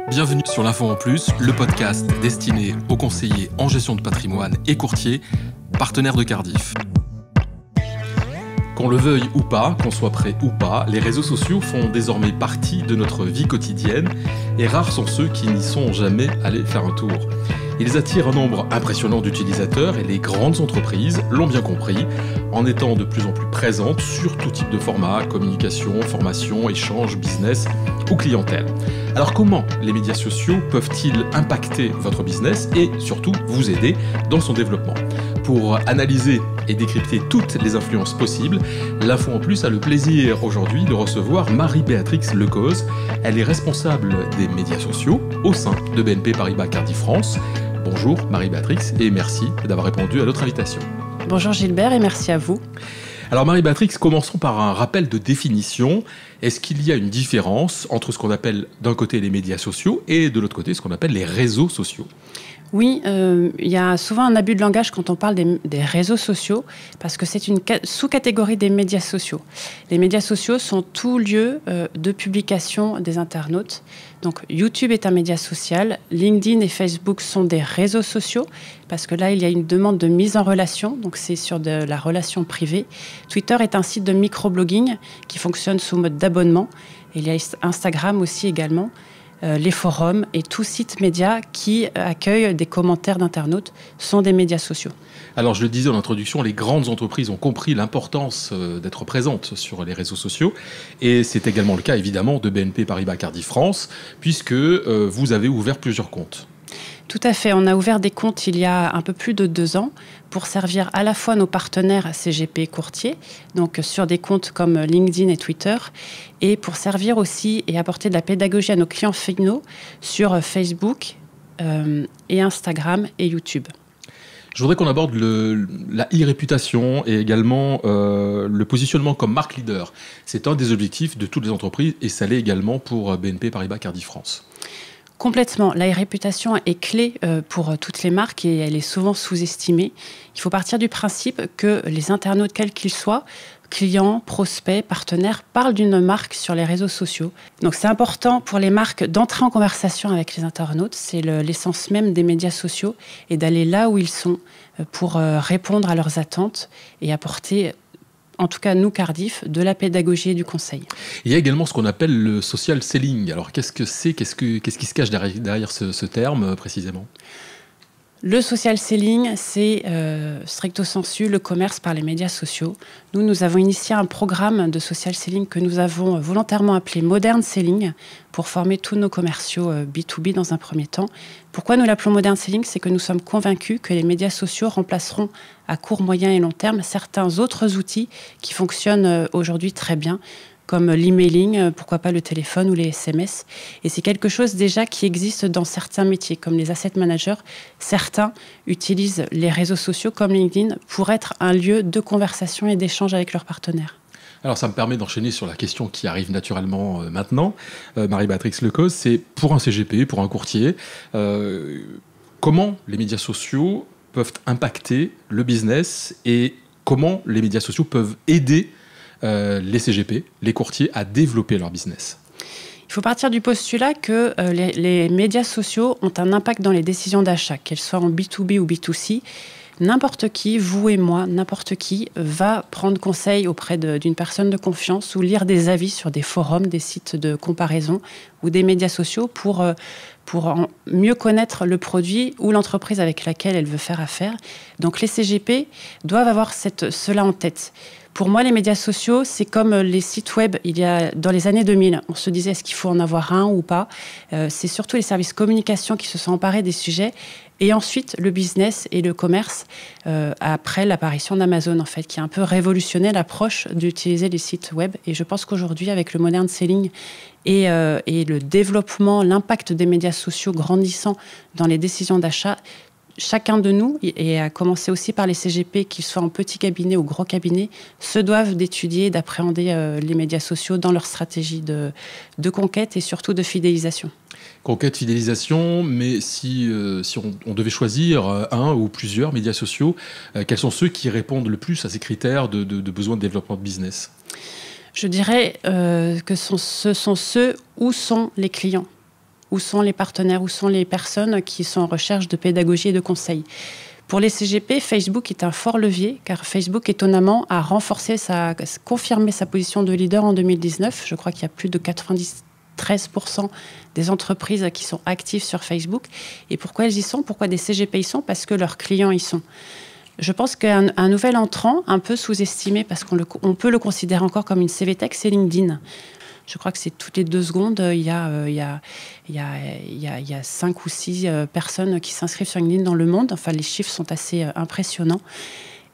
Bienvenue sur l'Info en Plus, le podcast destiné aux conseillers en gestion de patrimoine et courtiers, partenaires de Cardif. Qu'on le veuille ou pas, qu'on soit prêt ou pas, les réseaux sociaux font désormais partie de notre vie quotidienne et rares sont ceux qui n'y sont jamais allés faire un tour. Ils attirent un nombre impressionnant d'utilisateurs et les grandes entreprises l'ont bien compris en étant de plus en plus présentes sur tout type de format, communication, formation, échange, business ou clientèle. Alors comment les médias sociaux peuvent-ils impacter votre business et surtout vous aider dans son développement ? Pour analyser et décrypter toutes les influences possibles, l'Info en Plus a le plaisir aujourd'hui de recevoir Marie-Béatrix Lecause. Elle est responsable des médias sociaux au sein de BNP Paribas Cardif France. Bonjour Marie-Béatrix et merci d'avoir répondu à notre invitation. Bonjour Gilbert et merci à vous. Alors Marie-Béatrix, commençons par un rappel de définition. Est-ce qu'il y a une différence entre ce qu'on appelle d'un côté les médias sociaux et de l'autre côté ce qu'on appelle les réseaux sociaux ? Oui, il y a souvent un abus de langage quand on parle des réseaux sociaux, parce que c'est une sous-catégorie des médias sociaux. Les médias sociaux sont tout lieu de publication des internautes. Donc YouTube est un média social, LinkedIn et Facebook sont des réseaux sociaux, parce que là, il y a une demande de mise en relation, donc c'est sur de la relation privée. Twitter est un site de microblogging qui fonctionne sous mode d'abonnement. Et il y a Instagram aussi également. Les forums et tout site média qui accueille des commentaires d'internautes sont des médias sociaux. Alors je le disais en introduction, les grandes entreprises ont compris l'importance d'être présentes sur les réseaux sociaux et c'est également le cas évidemment de BNP Paribas Cardif France puisque vous avez ouvert plusieurs comptes. Tout à fait. On a ouvert des comptes il y a un peu plus de 2 ans pour servir à la fois nos partenaires CGP courtiers, donc sur des comptes comme LinkedIn et Twitter, et pour servir aussi et apporter de la pédagogie à nos clients finaux sur Facebook et Instagram et YouTube. Je voudrais qu'on aborde la e-réputation et également le positionnement comme marque leader. C'est un des objectifs de toutes les entreprises et ça l'est également pour BNP Paribas Cardif France. Complètement. La réputation est clé pour toutes les marques et elle est souvent sous-estimée. Il faut partir du principe que les internautes, quels qu'ils soient, clients, prospects, partenaires, parlent d'une marque sur les réseaux sociaux. Donc c'est important pour les marques d'entrer en conversation avec les internautes. C'est l'essence même des médias sociaux et d'aller là où ils sont pour répondre à leurs attentes et apporter, en tout cas nous Cardiff, de la pédagogie et du conseil. Il y a également ce qu'on appelle le social selling. Alors qu'est-ce que c'est ? Qu'est-ce qui se cache derrière ce terme précisément ? Le social selling, c'est stricto sensu le commerce par les médias sociaux. Nous avons initié un programme de social selling que nous avons volontairement appelé Modern Selling pour former tous nos commerciaux B2B dans un premier temps. Pourquoi nous l'appelons Modern Selling ? C'est que nous sommes convaincus que les médias sociaux remplaceront à court, moyen et long terme certains autres outils qui fonctionnent aujourd'hui très bien, comme l'emailing, pourquoi pas le téléphone ou les SMS. Et c'est quelque chose déjà qui existe dans certains métiers, comme les asset managers. Certains utilisent les réseaux sociaux comme LinkedIn pour être un lieu de conversation et d'échange avec leurs partenaires. Alors ça me permet d'enchaîner sur la question qui arrive naturellement maintenant. Marie-Béatrix Lecause, c'est pour un CGP, pour un courtier, comment les médias sociaux peuvent impacter le business et comment les médias sociaux peuvent aider les CGP, les courtiers, à développer leur business. Il faut partir du postulat que les médias sociaux ont un impact dans les décisions d'achat, qu'elles soient en B2B ou B2C. N'importe qui, vous et moi, n'importe qui, va prendre conseil auprès d'une personne de confiance ou lire des avis sur des forums, des sites de comparaison ou des médias sociaux pour mieux connaître le produit ou l'entreprise avec laquelle elle veut faire affaire. Donc les CGP doivent avoir cela en tête. Pour moi, les médias sociaux, c'est comme les sites web. Dans les années 2000, on se disait est-ce qu'il faut en avoir un ou pas. C'est surtout les services communication qui se sont emparés des sujets. Et ensuite, le business et le commerce, après l'apparition d'Amazon, en fait, qui a un peu révolutionné l'approche d'utiliser les sites web. Et je pense qu'aujourd'hui, avec le modern selling et le développement, l'impact des médias sociaux grandissant dans les décisions d'achat, chacun de nous, et à commencer aussi par les CGP, qu'ils soient en petit cabinet ou gros cabinet, se doivent d'étudier et d'appréhender les médias sociaux dans leur stratégie de conquête et surtout de fidélisation. Conquête, fidélisation, mais si on devait choisir un ou plusieurs médias sociaux, quels sont ceux qui répondent le plus à ces critères de besoin de développement de business ? Je dirais que ce sont ceux où sont les clients. où sont les partenaires, où sont les personnes qui sont en recherche de pédagogie et de conseils. Pour les CGP, Facebook est un fort levier, car Facebook, étonnamment, a confirmé sa position de leader en 2019. Je crois qu'il y a plus de 93% des entreprises qui sont actives sur Facebook. Et pourquoi elles y sont? Pourquoi des CGP y sont? Parce que leurs clients y sont. Je pense qu'un nouvel entrant, un peu sous-estimé, parce qu'on peut le considérer encore comme une CVTech, c'est LinkedIn. Je crois que c'est toutes les 2 secondes, il y a 5 ou 6 personnes qui s'inscrivent sur LinkedIn dans le monde. Enfin, les chiffres sont assez impressionnants.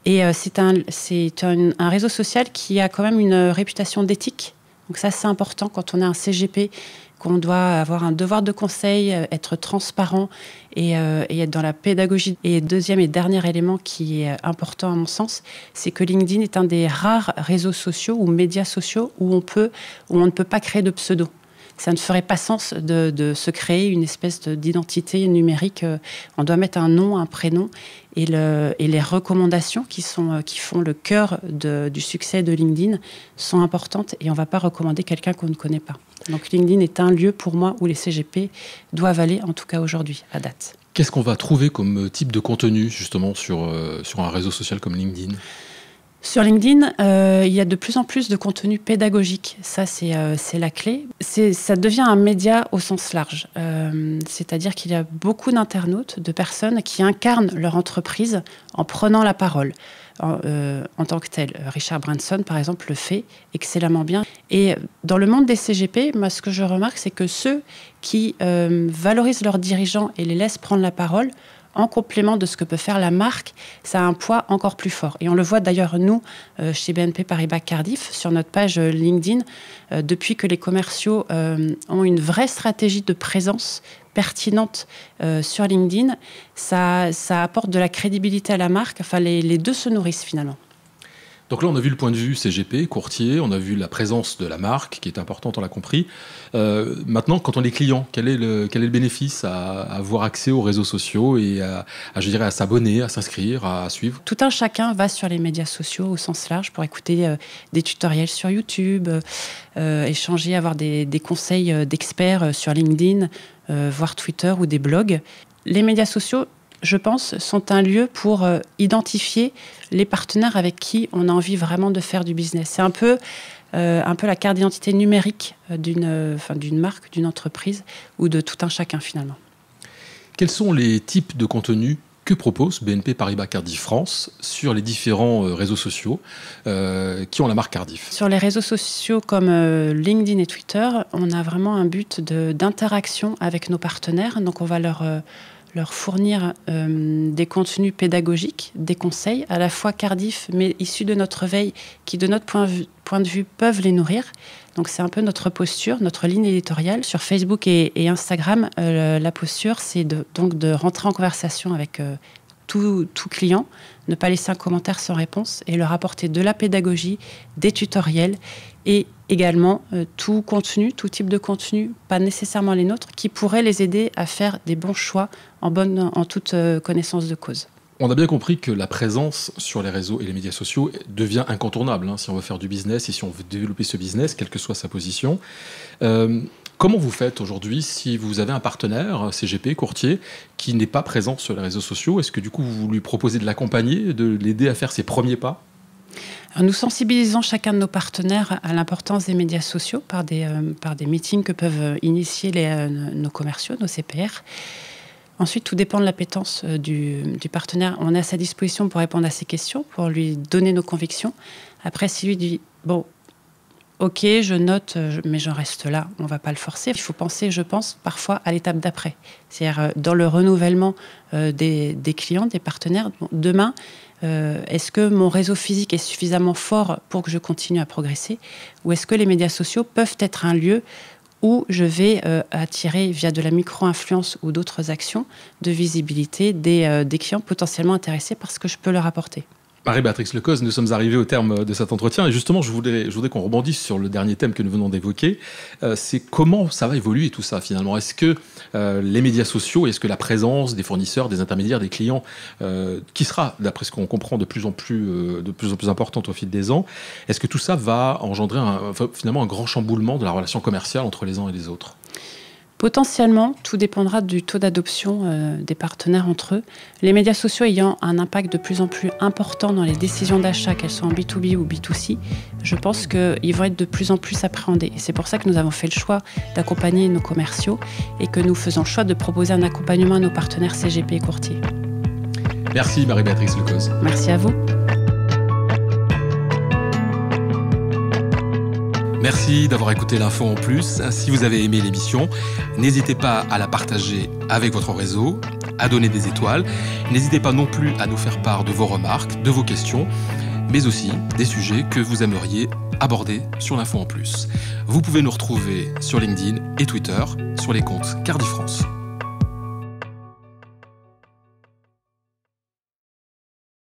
Et c'est un réseau social qui a quand même une réputation d'éthique. Donc ça, c'est important quand on est un CGP, qu'on doit avoir un devoir de conseil, être transparent et être dans la pédagogie. Et deuxième et dernier élément qui est important à mon sens, c'est que LinkedIn est un des rares réseaux sociaux ou médias sociaux où on ne peut pas créer de pseudo. Ça ne ferait pas sens de se créer une espèce d'identité numérique. On doit mettre un nom, un prénom. Et les recommandations qui font le cœur du succès de LinkedIn sont importantes. Et on ne va pas recommander quelqu'un qu'on ne connaît pas. Donc LinkedIn est un lieu pour moi où les CGP doivent aller, en tout cas aujourd'hui, à date. Qu'est-ce qu'on va trouver comme type de contenu, justement, sur un réseau social comme LinkedIn ? Sur LinkedIn, il y a de plus en plus de contenu pédagogique. Ça, c'est la clé. Ça devient un média au sens large. C'est-à-dire qu'il y a beaucoup d'internautes, de personnes qui incarnent leur entreprise en prenant la parole en tant que tel. Richard Branson, par exemple, le fait excellemment bien. Et dans le monde des CGP, moi, ce que je remarque, c'est que ceux qui valorisent leurs dirigeants et les laissent prendre la parole, en complément de ce que peut faire la marque, ça a un poids encore plus fort. Et on le voit d'ailleurs, nous, chez BNP Paribas Cardiff, sur notre page LinkedIn, depuis que les commerciaux ont une vraie stratégie de présence pertinente sur LinkedIn, ça apporte de la crédibilité à la marque. Enfin, les deux se nourrissent finalement. Donc là, on a vu le point de vue CGP, courtier, on a vu la présence de la marque, qui est importante, on l'a compris. Maintenant, quand on est client, quel est le bénéfice à avoir accès aux réseaux sociaux et à s'abonner, à s'inscrire, à suivre? Tout un chacun va sur les médias sociaux au sens large pour écouter des tutoriels sur YouTube, échanger, avoir des conseils d'experts sur LinkedIn, voire Twitter ou des blogs. Les médias sociaux, je pense, sont un lieu pour identifier les partenaires avec qui on a envie vraiment de faire du business. C'est un peu la carte d'identité numérique d'une marque, d'une entreprise ou de tout un chacun finalement. Quels sont les types de contenus que propose BNP Paribas Cardiff France sur les différents réseaux sociaux qui ont la marque Cardiff? Sur les réseaux sociaux comme LinkedIn et Twitter, on a vraiment un but d'interaction avec nos partenaires. Donc on va leur fournir des contenus pédagogiques, des conseils, à la fois Cardiff, mais issus de notre veille, qui, de notre point de vue, peuvent les nourrir. Donc, c'est un peu notre posture, notre ligne éditoriale. Sur Facebook et Instagram, la posture, c'est donc de rentrer en conversation avec tout client, ne pas laisser un commentaire sans réponse et leur apporter de la pédagogie, des tutoriels et également tout contenu, tout type de contenu, pas nécessairement les nôtres, qui pourraient les aider à faire des bons choix en toute connaissance de cause. On a bien compris que la présence sur les réseaux et les médias sociaux devient incontournable si on veut faire du business et si on veut développer ce business, quelle que soit sa position. Comment vous faites aujourd'hui si vous avez un partenaire, CGP, courtier, qui n'est pas présent sur les réseaux sociaux? Est-ce que du coup vous lui proposez de l'accompagner, de l'aider à faire ses premiers pas? Alors, nous sensibilisons chacun de nos partenaires à l'importance des médias sociaux par des meetings que peuvent initier nos commerciaux, nos CPR. Ensuite, tout dépend de l'appétence du partenaire. On est à sa disposition pour répondre à ses questions, pour lui donner nos convictions. Après, si lui dit « bon, ok, je note, mais j'en reste là », on ne va pas le forcer. Il faut penser, je pense, parfois à l'étape d'après. C'est-à-dire dans le renouvellement des clients, des partenaires. Demain, est-ce que mon réseau physique est suffisamment fort pour que je continue à progresser? Ou est-ce que les médias sociaux peuvent être un lieu où je vais attirer, via de la micro-influence ou d'autres actions, de visibilité des clients potentiellement intéressés par ce que je peux leur apporter? Marie-Béatrix Lecoz, nous sommes arrivés au terme de cet entretien et justement, je voudrais qu'on rebondisse sur le dernier thème que nous venons d'évoquer. C'est comment ça va évoluer tout ça finalement? Est-ce que les médias sociaux, est-ce que la présence des fournisseurs, des intermédiaires, des clients, qui sera, d'après ce qu'on comprend, de plus en plus importante au fil des ans, est-ce que tout ça va engendrer finalement un grand chamboulement de la relation commerciale entre les uns et les autres? Potentiellement, tout dépendra du taux d'adoption des partenaires entre eux. Les médias sociaux ayant un impact de plus en plus important dans les décisions d'achat, qu'elles soient en B2B ou B2C, je pense qu'ils vont être de plus en plus appréhendés. Et c'est pour ça que nous avons fait le choix d'accompagner nos commerciaux et que nous faisons le choix de proposer un accompagnement à nos partenaires CGP et courtiers. Merci Marie-Béatrice Lecoz. Merci à vous. Merci d'avoir écouté l'info en plus. Si vous avez aimé l'émission, n'hésitez pas à la partager avec votre réseau, à donner des étoiles. N'hésitez pas non plus à nous faire part de vos remarques, de vos questions, mais aussi des sujets que vous aimeriez aborder sur l'info en plus. Vous pouvez nous retrouver sur LinkedIn et Twitter sur les comptes Cardi France.